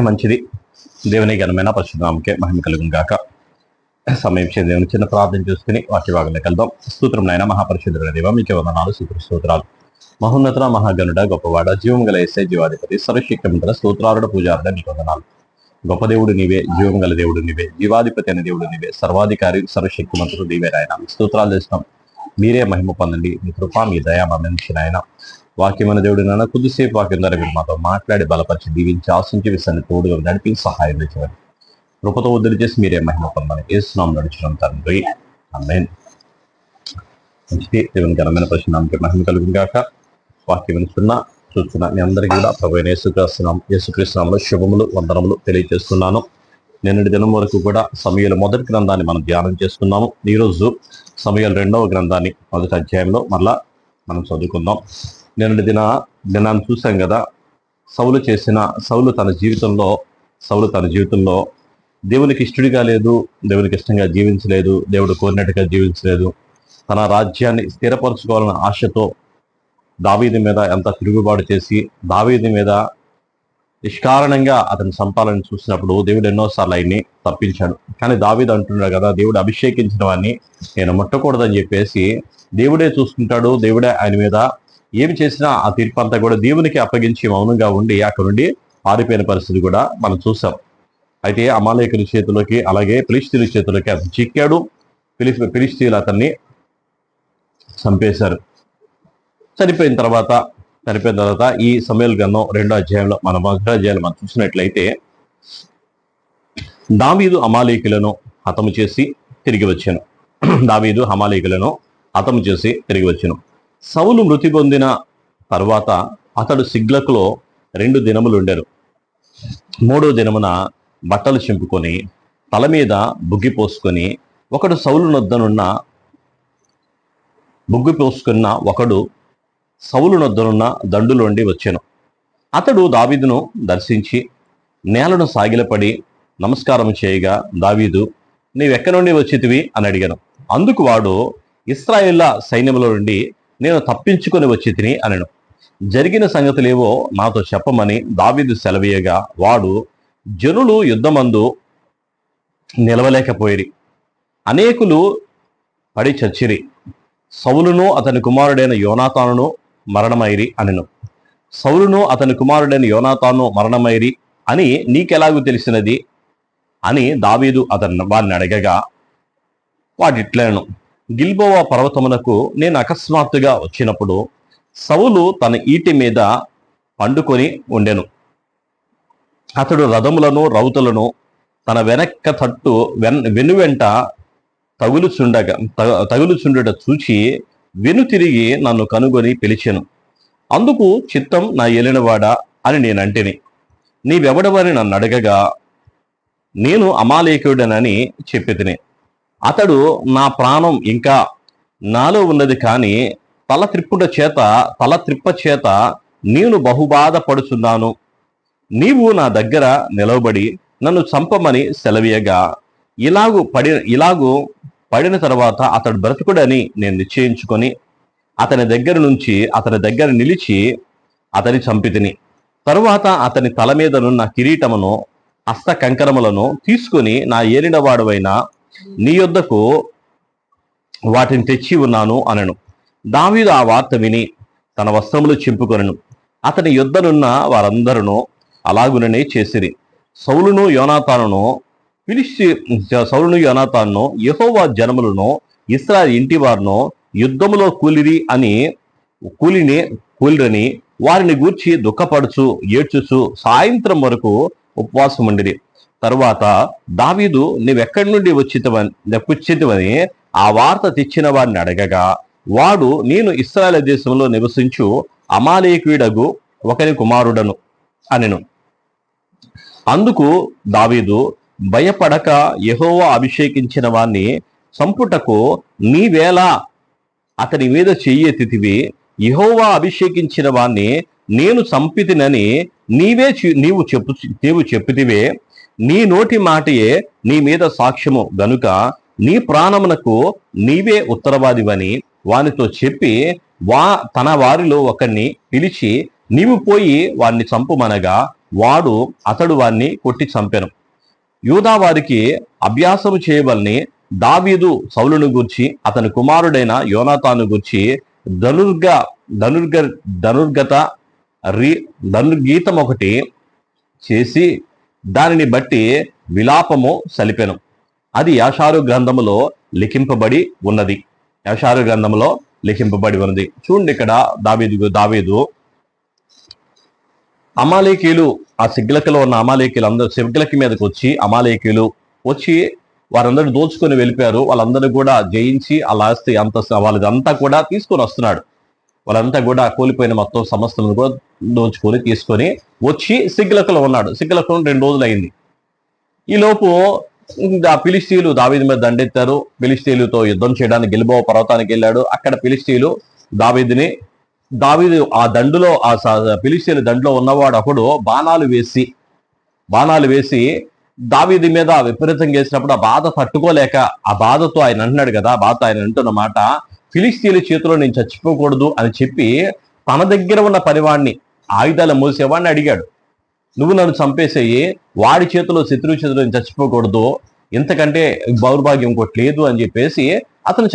మంచిది. దేవుని ఘనమైన పరిశుద్ధనామముకే మహిమ కలుగును గాక. సమయం దేవుని చిన్న ప్రార్థన చేసుకుని వాక్య భాగంలోకి వెళ్దాం. స్తోత్రం నాయన మహాపరిశుద్ధుడైన దేవ, మీకే వందనాలు, స్తోత్రాలు. మహోన్నత మహాగణుడ, గొప్పవాడ, జీవం గల యేసే, జీవాధిపతి, సర్వశక్తిమంతుడ, స్తోత్రారుడ, పూజారుడ, నీకు వందనాలు. గొప్ప దేవుడు నీవే, జీవం గల దేవుడు నీవే, జీవాధిపతి అనే దేవుడు నీవే, సర్వాధికారి, సర్వశక్తిమంతుడు నీవే నాయన. స్తోత్రాలు చేస్తాం. మీరే మహిమ పొందండి. మీ కృప, మీ దయ మా మనిషి నాయన. వాక్యమైన దేవుడు నాన్న, కొద్దిసేపు వాక్యం ద్వారా మీరు మాతో మాట్లాడి బలపరిచి దీవించి ఆశించి విషయాన్ని తోడుగా నడిపి సహాయం చేయండి. కృపతో వదిలి చేసి మీరే మహిమ పొందని యేసునామములో నడుచున్నాం తండ్రి, ఆమేన్. మంచిది. దేవుని ఘనమైన పరిశుద్ధనామముకే మహిమ కలుగును గాక. వాక్యం చూస్తున్న మీ అందరికీ కూడా ప్రభువైన యేసుక్రీస్తు నామములో శుభములు, వందనములు తెలియజేస్తున్నాను. నిన్నటి దినం వరకు కూడా సమూయేలు మొదటి గ్రంథాన్ని మనం ధ్యానం చేసుకున్నాము. ఈరోజు సమూయేలు 2వ గ్రంథాన్ని మొదటి అధ్యాయంలో మళ్ళా మనం చదువుకుందాం. నిన్నటి దినాన్ని చూసాం కదా. సౌలు తన జీవితంలో దేవునికి ఇష్టడిగా లేదు, దేవునికి ఇష్టంగా జీవించలేదు, దేవుడు కోరినట్టుగా జీవించలేదు. తన రాజ్యాన్ని స్థిరపరచుకోవాలన్న ఆశతో దావీదు మీద ఎంత తిరుగుబాటు చేసి దావీదు మీద నిష్కారణంగా అతను చంపాలని చూసినప్పుడు దేవుడు ఎన్నోసార్లు ఆయన్ని తప్పించాడు. కానీ దావీదు అంటున్నాడు కదా, దేవుడు అభిషేకించిన వాడిని నేను ముట్టకూడదని చెప్పేసి దేవుడే చూసుకుంటాడు. దేవుడే ఆయన మీద ఏమి చేసినా ఆ తీర్పు అంతా కూడా దేవునికి అప్పగించి మౌనంగా ఉండి అక్కడ నుండి పారిపోయిన పరిస్థితి కూడా మనం చూసాం. అయితే అమాలేకుల చేతిలోకి అలాగే ఫిలిష్తీయుల చేతిలోకి అతను చిక్కాడు. ఫిలిష్తీయులు అతన్ని చంపేశారు. చనిపోయిన తర్వాత ఈ సమూయేలు గ్రంథం 2వ అధ్యాయంలో మొదటి అధ్యాయంలో మనం చూసినట్లయితే దావీదు అమాలేకులను హతము చేసి తిరిగి వచ్చాను. సౌలు మృతి పొందిన తర్వాత అతడు సిగ్లకులో 2 దినములు ఉండెను. 3వ దినమున బట్టలు చింపుకొని తల మీద బుగ్గి పోసుకొని ఒకడు సౌలు నొద్దనున్న దండులోండి వచ్చెను. అతడు దావీదును దర్శించి నేలను సాగిలపడి నమస్కారం చేయగా, దావీదు, నీవెక్కడి నుండి వచ్చితివి అని అడిగాను. అందుకు వాడు, ఇశ్రాయేళ్ల సైన్యములో నుండి నేను తప్పించుకొని వచ్చి తిని అనెను. జరిగిన సంగతులేవో నాతో చెప్పమని దావీదు సెలవీయగా, వాడు, జనులు యుద్ధమందు నిలవలేకపోయిరి, అనేకులు పడి చచ్చిరి, సౌలును అతని కుమారుడైన యోనాతానును మరణమైరి అనెను. సౌలును అతని కుమారుడైన యోనాతాను మరణమైరి అని నీకెలాగూ తెలిసినది అని దావీదు వారిని అడగగా, వాడిట్లను, గిల్బోవా పర్వతమునకు నేను అకస్మాత్తుగా వచ్చినప్పుడు సౌలు తన ఈటి మీద పండుకొని ఉండెను. అతడు రథములను రౌతులను తన వెనక్క తట్టు వెనువెంట తగులుచుండుట చూచి వెనుతిరిగి నన్ను కనుగొని పిలిచెను. అందుకు, చిత్తం నా ఏలినవాడా అని నేనంటిని. నీవెవడవని నన్ను అడగగా, నేను అమాలేకుడనని చెప్పి తిని. అతడు, నా ప్రాణం ఇంకా నాలో ఉన్నది, కానీ తల త్రిప్ప చేత నేను బహుబాధ పడుచున్నాను. నీవు నా దగ్గర నిలవబడి నన్ను చంపమని సెలవీయగా, ఇలాగు పడిన తర్వాత అతడు బ్రతుకుడని నేను నిశ్చయించుకొని అతని దగ్గర నిలిచి అతని చంపితిని. తరువాత అతని తల మీదనున్న కిరీటమును హస్త కంకరములను తీసుకుని నా ఏలినవాడవైన నీ యొద్దకు వాటిని తెచ్చి ఉన్నాను అనెను. దావీదు ఆ వార్త విని తన వస్త్రములు చింపుకొనెను. అతని యొద్దనున్న వారందరూ అలాగుననే చేసిరి. సౌలును యోనాతానును యెహోవా జనములను ఇశ్రాయేలు ఇంటి వారును యుద్ధములో కూలిరని వారిని గూర్చి దుఃఖపడుచు ఏడ్చుచు సాయంత్రం వరకు ఉపవాసం ఉండిరి. తరువాత దావీదు, నీవెక్కడి నుండి వచ్చితివని ఆ వార్త తెచ్చిన వారిని అడగగా, వాడు, నేను ఇశ్రాయేలు దేశంలో నివసించు అమాలేకీయుడగు ఒకని కుమారుడను అనెను. అందుకు దావీదు, భయపడక యెహోవా అభిషేకించిన వాణ్ణి చంపుటకు నీవేలా అతని మీద చెయ్యెత్తితివి? యెహోవా అభిషేకించిన వాణ్ణి నేను చంపితినని నీవు చెప్పుతివే. నీ నోటి మాటయే నీ మీద సాక్ష్యము గనుక నీ ప్రాణమునకు నీవే ఉత్తరవాదివని వానితో చెప్పి తన వారిలో ఒకరిని పిలిచి, నీవు పోయి వారిని చంపుమనగా, అతడు వారిని కొట్టి చంపెను. యూదా వారికి అభ్యాసము చేయవలని దావీదు సౌలును గూర్చి అతని కుమారుడైన యోనాతాను గూర్చి ధనుర్గ ధనుర్గ ధనుర్గత ధనుర్గీతం ఒకటి చేసి దానిని బట్టి విలాపము సలిపెను. అది యాషారు గ్రంథములో లిఖింపబడి ఉన్నది. యాషారు గ్రంథంలో లిఖింపబడి ఉన్నది. చూడండి, ఇక్కడ దావీదు అమాలేకీలు, ఆ సిగ్లకలో ఉన్న అమాలేకీలు అందరూ సిగ్లకి మీదకి వచ్చి అమాలేకీలు వచ్చి వారందరూ దోచుకొని వెళ్ళిపోయారు. వాళ్ళందరూ కూడా జయించి ఆ ఆస్తి అంత వాళ్ళదంతా కూడా తీసుకొని వస్తున్నాడు. వాళ్ళంతా కూడా కూలిపోయిన మొత్తం సమస్యలను కూడా దోచుకొని తీసుకొని వచ్చి సిగ్లకలో ఉన్నాడు. సిగ్లకలో 2 రోజులు అయింది. ఈలోపు ఆ ఫిలిష్తీయులు దావీదు మీద దండెత్తారు. ఫిలిష్తీయులతో యుద్ధం చేయడానికి గిల్బోవ పర్వతానికి వెళ్ళాడు. అక్కడ ఫిలిష్తీయులు దావీదు ఆ దండులో ఆ ఫిలిష్తీయుల దండులో ఉన్నవాడు ఒకడు బాణాలు వేసి దావీదు మీద విపరీతంగా వేసినప్పుడు ఆ బాధ తట్టుకోలేక ఆ బాధతో ఆయన అంటున్నాడు కదా, బాధతో ఆయన అంటున్న మాట, ఫిలిష్తీయుల చేతిలో నేను చచ్చిపోకూడదు అని చెప్పి తన దగ్గర ఉన్న పనివాడిని, ఆయుధాలు మోసేవాడిని అడిగాడు, నువ్వు నన్ను చంపేసేయి, వాడి చేతిలో శత్రువు చేతిలో నేను చచ్చిపోకూడదు, ఇంతకంటే దౌర్భాగ్యం ఇంకోటి లేదు అని చెప్పేసి అతను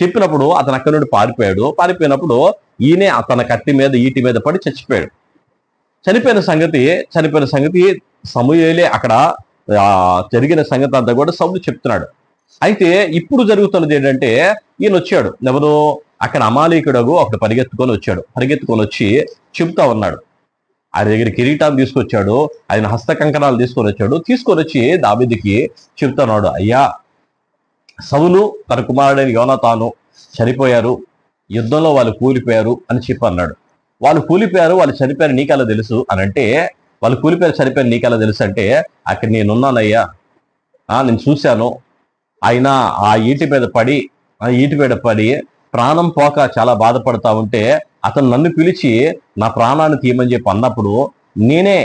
చెప్పినప్పుడు అతను అక్కడి నుండి పారిపోయినప్పుడు ఈయనే అతని కత్తి మీద ఈటి మీద పడి చచ్చిపోయాడు. చనిపోయిన సంగతి సమూయేలే అక్కడ జరిగిన సంగతి అంతా కూడా సౌలు చెప్తున్నాడు. అయితే ఇప్పుడు జరుగుతున్నది ఏంటంటే, ఈయన వచ్చాడు, ఎవరు అక్కడ అమాలేకుడు ఒకడు పరిగెత్తుకొని వచ్చి చెబుతా ఉన్నాడు. ఆయన దగ్గర కిరీటాన్ని తీసుకొచ్చాడు, ఆయన హస్త కంకణాలు తీసుకొని వచ్చి దావీదుకి చెప్తున్నాడు, అయ్యా సౌలు తన కుమారుడైన యోనాతాను చనిపోయారు, యుద్ధంలో వాళ్ళు కూలిపోయారు అని చెప్పి అన్నాడు. వాళ్ళు చనిపోయారు నీకలా తెలుసు అని అంటే, వాళ్ళు చనిపోయారు నీకలా తెలుసు అంటే, అక్కడ నేనున్నానయ్యా, నేను చూశాను, ఆయన ఆ ఈటి మీద పడి ప్రాణం పోక చాలా బాధపడతా ఉంటే అతను నన్ను పిలిచి నా ప్రాణాన్ని తీయమని చెప్పి అన్నప్పుడు నేనే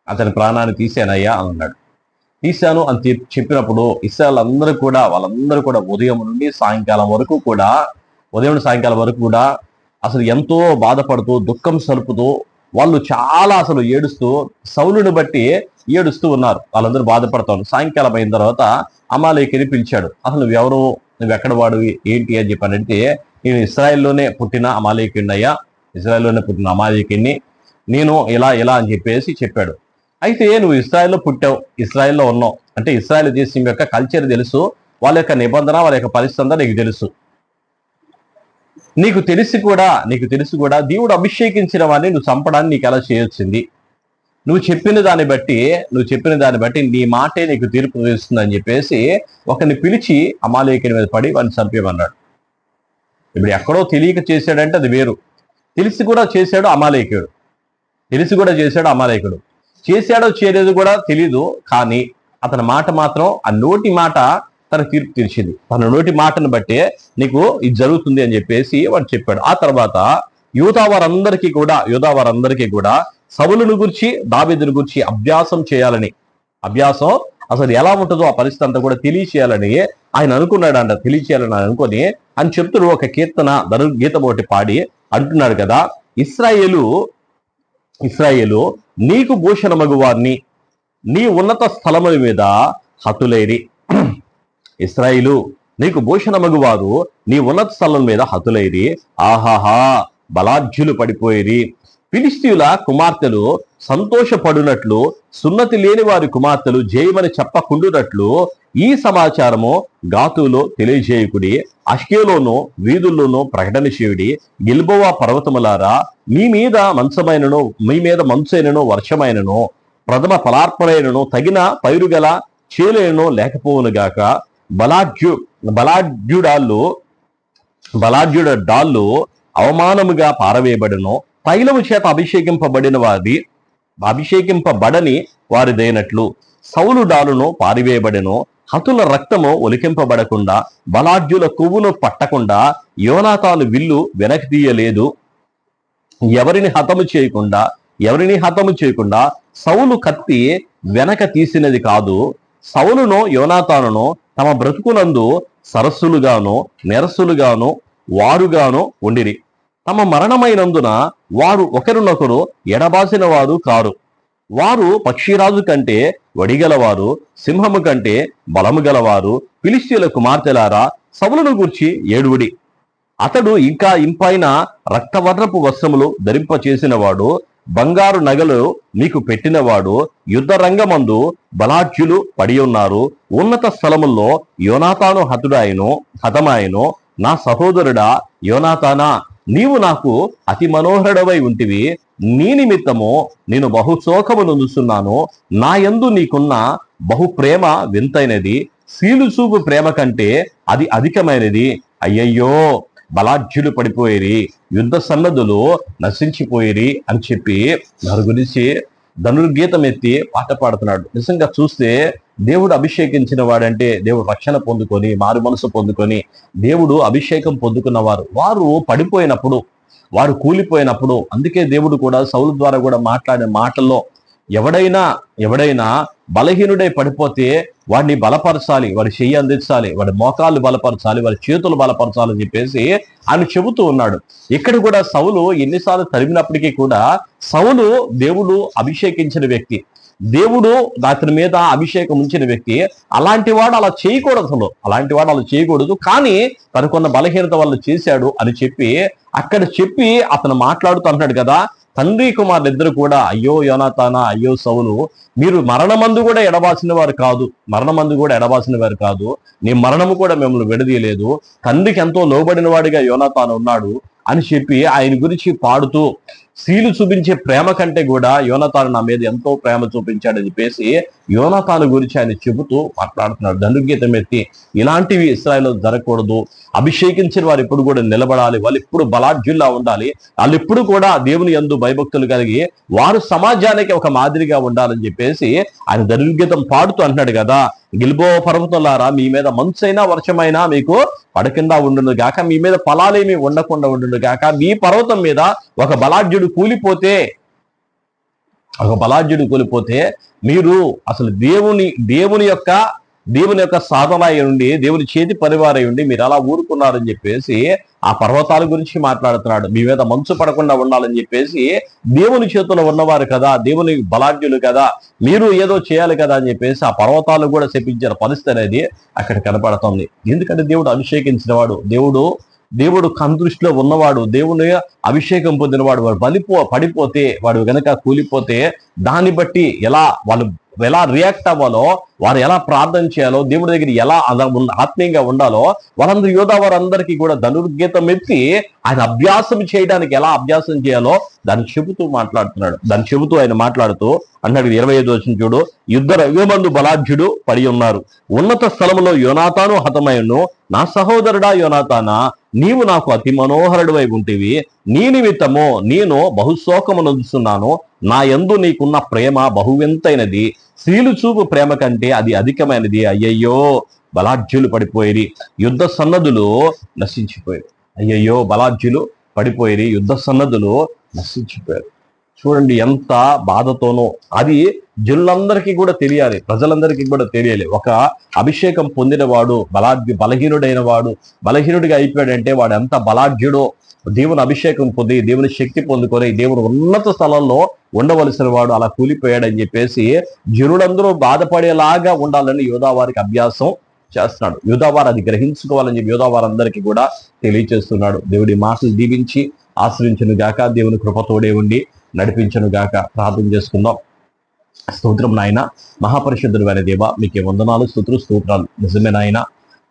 అతని ప్రాణాన్ని తీసానయ్యా అని అన్నాడు. తీశాను అని చెప్పినప్పుడు వాళ్ళందరూ కూడా ఉదయం సాయంకాలం వరకు కూడా అసలు ఎంతో బాధపడుతూ దుఃఖం సలుపుతూ వాళ్ళు చాలా అసలు ఏడుస్తూ సౌలుని బట్టి ఏడుస్తూ ఉన్నారు. వాళ్ళందరూ బాధపడతారు. సాయంకాలం అయిన తర్వాత అమాలేకిని పిలిచాడు. అసలు నువ్వెవరు, నువ్వు ఎక్కడ వాడు ఏంటి అని చెప్పి అంటే, నేను ఇశ్రాయేల్లోనే పుట్టిన అమాలేకిని, నేను ఇలా అని చెప్పేసి చెప్పాడు. అయితే నువ్వు ఇశ్రాయేల్లో పుట్టావు, ఇశ్రాయేల్లో ఉన్నావు అంటే ఇశ్రాయేల్ దేశం యొక్క కల్చర్ తెలుసు, వాళ్ళ యొక్క నిబంధన, వాళ్ళ యొక్క పరిస్థితి అంతా నీకు తెలుసు. నీకు తెలిసి కూడా దేవుడు అభిషేకించిన వాడిని నువ్వు చంపడానికి నీకు ఎలా చేయొచ్చింది? నువ్వు చెప్పిన దాన్ని బట్టి నీ మాటే నీకు తీర్పు వేస్తుంది అని చెప్పేసి ఒకరిని పిలిచి అమాలేకుని మీద పడి వాడిని చంపేమన్నాడు. ఇప్పుడు ఎక్కడో తెలియక చేశాడంటే అది వేరు, తెలిసి కూడా చేశాడు అమాలేకుడు. చేశాడో చేయలేదు కూడా తెలీదు, కానీ అతని మాట మాత్రం, ఆ నోటి మాట తన తీర్పు తీర్చింది. తన నోటి మాటను బట్టే నీకు ఇది జరుగుతుంది అని చెప్పేసి వాడు చెప్పాడు. ఆ తర్వాత యూదా వారందరికీ కూడా సౌలును గురించి దావీదును గురించి అభ్యాసం అసలు ఎలా ఉంటుందో ఆ పరిస్థితి అంతా కూడా తెలియచేయాలని ఆయన అనుకున్నాడంట. అనుకొని అని చెప్తూ ఒక కీర్తన గీతం ఒకటి పాడి అంటున్నాడు కదా, ఇశ్రాయేలు నీకు భూషణమగు వారిని నీ ఉన్నత స్థలముల మీద హతులైరి. ఇశ్రాయేలు నీకు భూషణమగు వారు నీ ఉన్నత స్థలం మీద హతులైరి. ఆహాహా, బలాఢ్యులు పడిపోయిరి. ఫిలిష్తీయుల కుమార్తెలు సంతోషపడునట్లు, సున్నతి లేని వారి కుమార్తెలు జయమని చెప్పకుండునట్లు ఈ సమాచారము గాతులో తెలియజేయకుడి. అష్కేలోను వీధుల్లోనూ ప్రకటన చేయుడి. గిల్బోవా పర్వతములారా, మీ మీద మంచైనను వర్షమైనను ప్రథమ ఫలార్పణైనను తగిన పైరుగల చేలైనను లేకపోవునుగాక. బలాఢ్యుడ డాళ్ళు అవమానముగా పారవేయబడును. తైలము చేత అభిషేకింపబడని వారిదైనట్లు సౌలు డాలును పారివేయబడెను. హతుల రక్తము ఒలికింపబడకుండా, బలాఢ్యుల కొవ్వును పట్టకుండా యోనాతాను విల్లు వెనక్కి తీయలేదు. ఎవరిని హతము చేయకుండా సౌలు కత్తి వెనక తీసినది కాదు. సౌలును యోనాతానును తమ బ్రతుకునందు సరస్సులుగాను నెరస్సులుగాను వారుగాను ఉండిరి. తమ మరణమైనందున వారు ఒకరినొకరు ఎడబాసిన వారు కారు. వారు పక్షిరాజు కంటే వడిగలవారు, సింహము కంటే బలము గలవారు. ఫిలిష్తీయుల కుమార్తెలారా, సౌలును గూర్చి ఏడువుడి. అతడు ఇంకా ఇంపైన రక్తవర్ణపు వస్త్రములు ధరింప చేసినవాడు, బంగారు నగలు మీకు పెట్టినవాడు. యుద్ధ రంగమందు బలాఢ్యులు పడి ఉన్నారు. ఉన్నత స్థలముల్లో యోనాతాను హతమాయను. నా సహోదరుడా యోనాతానా, నీవు నాకు అతి మనోహరుడవై ఉంటివి. నీ నిమిత్తము నేను బహుశోకము నొందుతున్నాను. నా యందు నీకున్న బహు ప్రేమ వింతైనది, సీలుచూపు ప్రేమ కంటే అది అధికమైనది. అయ్యయ్యో, బలాఢ్యులు పడిపోయిరి, యుద్ధ సన్నదులు నశించిపోయిరి అని చెప్పి దాని గురించి ధనుర్గీతం ఎత్తి పాట పాడుతున్నాడు. నిజంగా చూస్తే దేవుడు అభిషేకించిన వాడంటే దేవుడు రక్షణ పొందుకొని మారు మనసు పొందుకొని దేవుడు అభిషేకం పొందుకున్నవారు వారు పడిపోయినప్పుడు, వారు కూలిపోయినప్పుడు, అందుకే దేవుడు కూడా సౌలు ద్వారా కూడా మాట్లాడే మాటల్లో ఎవడైనా బలహీనుడై పడిపోతే వాడిని బలపరచాలి, వాడి చెయ్యి అందించాలి, వాడి మోకాళ్ళు బలపరచాలి, వాడి చేతులు బలపరచాలి అని చెప్పేసి ఆయన చెబుతూ ఉన్నాడు. ఇక్కడ కూడా సౌలు ఎన్నిసార్లు తరిమినప్పటికీ కూడా సౌలు దేవుడు అభిషేకించిన వ్యక్తి, దేవుడు అతని మీద అభిషేకం ఉంచిన వ్యక్తి. అలాంటి వాడు అలా చేయకూడదు, కానీ తనకున్న బలహీనత వల్ల చేశాడు అని చెప్పి అతను మాట్లాడుతూ అంటున్నాడు కదా. తండ్రి కుమారులు ఇద్దరు కూడా, అయ్యో యోనాతానా, అయ్యో సౌలు, మీరు మరణమందు కూడా ఎడబాసిన వారు కాదు, నీ మరణము కూడా మిమ్మల్ని విడదీయలేదు. తండ్రికి ఎంతో లోబడిన వాడిగా యోనాతాను ఉన్నాడు అని చెప్పి ఆయన గురించి పాడుతూ, సీలు చూపించే ప్రేమ కంటే కూడా యోనాతాను నా మీద ఎంతో ప్రేమ చూపించాడని చెప్పేసి యోనాతాను గురించి ఆయన చెబుతూ మాట్లాడుతున్నాడు. ధనుర్గీతం ఎత్తి ఇలాంటివి ఇశ్రాయేలులో జరగకూడదు, అభిషేకించిన వారు ఎప్పుడు కూడా నిలబడాలి, వాళ్ళు ఎప్పుడు బలాఢ్యుల్లా ఉండాలి, వాళ్ళు ఎప్పుడు కూడా దేవుని యందు భయభక్తులు కలిగి వారు సమాజానికి ఒక మాదిరిగా ఉండాలని చెప్పేసి ఆయన ధనుర్గీతం పాడుతూ అంటున్నాడు కదా. గిల్బో పర్వతంలారా, మీ మీద మంచైనా వర్షమైనా మీకు పడకుండా ఉండును గాక, మీ మీద ఫలాలేమి ఉండకుండా ఉండును గాక. మీ పర్వతం మీద ఒక బలాఢ్యుడు కూలిపోతే మీరు అసలు దేవుని యొక్క సాధన అయి ఉండి, దేవుని చేతి పరివారై ఉండి మీరు అలా ఊరుకున్నారని చెప్పేసి ఆ పర్వతాల గురించి మాట్లాడుతున్నాడు. మీ మీద మంచు పడకుండా ఉండాలని చెప్పేసి దేవుని చేతిలో ఉన్నవారు కదా, దేవుని బలాఢ్యులు కదా, మీరు ఏదో చేయాలి కదా అని చెప్పేసి ఆ పర్వతాలు కూడా శపించిన పరిస్థితి అనేది అక్కడ కనపడుతుంది. ఎందుకంటే దేవుడు అభిషేకించిన వాడు, దేవుడు కందృష్టిలో ఉన్నవాడు, దేవుని అభిషేకం పొందినవాడు. వాడు పడిపోతే, వాడు గనక కూలిపోతే దాన్ని బట్టి వాళ్ళు ఎలా రియాక్ట్ అవ్వాలో, వారు ఎలా ప్రార్థన చేయాలో, దేవుడి దగ్గర ఎలా ఆత్మీయంగా ఉండాలో వాళ్ళందరూ యోధావారందరికీ కూడా ధనుర్గీతం ఎత్తి ఆయన అభ్యాసం చేయడానికి ఎలా అభ్యాసం చేయాలో దాన్ని చెబుతూ ఆయన మాట్లాడుతూ అన్నాడు. 25 వచనం చూడు. యుద్ధ రంగమందు బలాఢ్యుడు పడి ఉన్నారు. ఉన్నత స్థలంలో యోనాతాను హతమైను. నా సహోదరుడా యోనాతానా, నీవు నాకు అతి మనోహరుడివై ఉంటివి. నీ నిమిత్తము నేను బహుశోకము నొందుతున్నాను. నా యందు నీకున్న ప్రేమ బహువింతైనది, స్త్రీలు చూపు ప్రేమ కంటే అది అధికమైనది. అయ్యయ్యో, బలాఢ్యులు పడిపోయిరి, యుద్ధ సన్నదులు నశించిపోయారు. అయ్యయ్యో, బలాఢ్యులు పడిపోయిరి, యుద్ధ సన్నదులు నశించిపోయారు. చూడండి ఎంత బాధతోనో. అది జనులందరికీ కూడా తెలియాలి, ప్రజలందరికీ కూడా తెలియాలి. ఒక అభిషేకం పొందినవాడు బలహీనుడిగా అయిపోయాడంటే వాడు ఎంత బలాఢ్యుడో. దేవుని అభిషేకం పొంది, దేవుని శక్తి పొందుకొని, దేవుని ఉన్నత స్థలంలో ఉండవలసిన వాడు అలా కూలిపోయాడని చెప్పేసి జనులందరూ బాధపడేలాగా ఉండాలని యోధావారికి అభ్యాసం చేస్తున్నాడు. యోధావారు అది గ్రహించుకోవాలని చెప్పి యోధావారందరికీ కూడా తెలియచేస్తున్నాడు. దేవుడి మాటలు దీవించి ఆశ్రయించును గాక, దేవుని కృపతోడే ఉండి నడిపించును గాక. ప్రార్థన చేసుకుందాం. స్తోత్రం నాయన, మహాపరిశుద్ధుడు అయిన దేవ, మీకే వందనాలు, స్తోత్రాలు. నిజమే నాయన.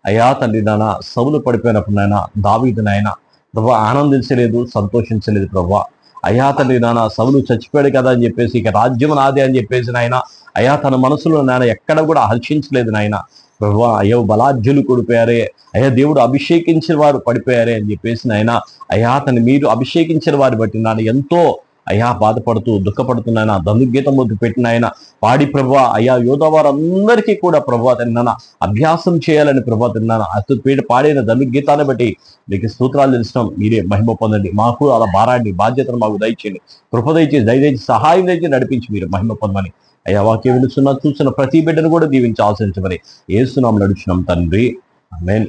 అయ్యా తండ్రి, నాయన సౌలు పడిపోయినప్పుడు నాయన దావీదు నాయన ప్రభా ఆనందించలేదు, సంతోషించలేదు ప్రభా. అయ్యా తండ్రి, నాయన సౌలు చచ్చిపోయాడు కదా అని చెప్పేసి ఇక రాజ్యం నాదే అని చెప్పేసి నాయన అయ్యా తన మనసులో నాయన ఎక్కడ కూడా హర్షించలేదు నాయన ప్రభా. అయ్యో, బలాఢ్యులు కూడిపోయారే, అయ్యా దేవుడు అభిషేకించిన వారు పడిపోయారే అని చెప్పేసి నాయన అయ్యా మీరు అభిషేకించిన వారి బట్టి నాన్న ఎంతో అయ్యా బాధపడుతూ దుఃఖపడుతున్నాయన. ధనుర్గీతం పెట్టిన ఆయన పాడి ప్రభా అయ్యా యోధావారందరికీ కూడా ప్రభా తిన్నాన అభ్యాసం చేయాలని ప్రభా తిన్నాను. అతను పాడిన ధనుర్గీతాన్ని బట్టి మీకు స్తోత్రాలు తెలుస్తున్నాం. మీరే మహిమ పొందండి. మాకు అలా భారాన్ని బాధ్యతను మాకు దయచేయండి, కృప దయచేసి సహాయం దయచేసి నడిపించి మీరు మహిమ పొందమని అయ్యా వాక్యం చూస్తున్న ప్రతి బిడ్డను కూడా దీవించి ఆశించమని యేసు నామములో నడుచున్నాం తండ్రి. ఆమేన్.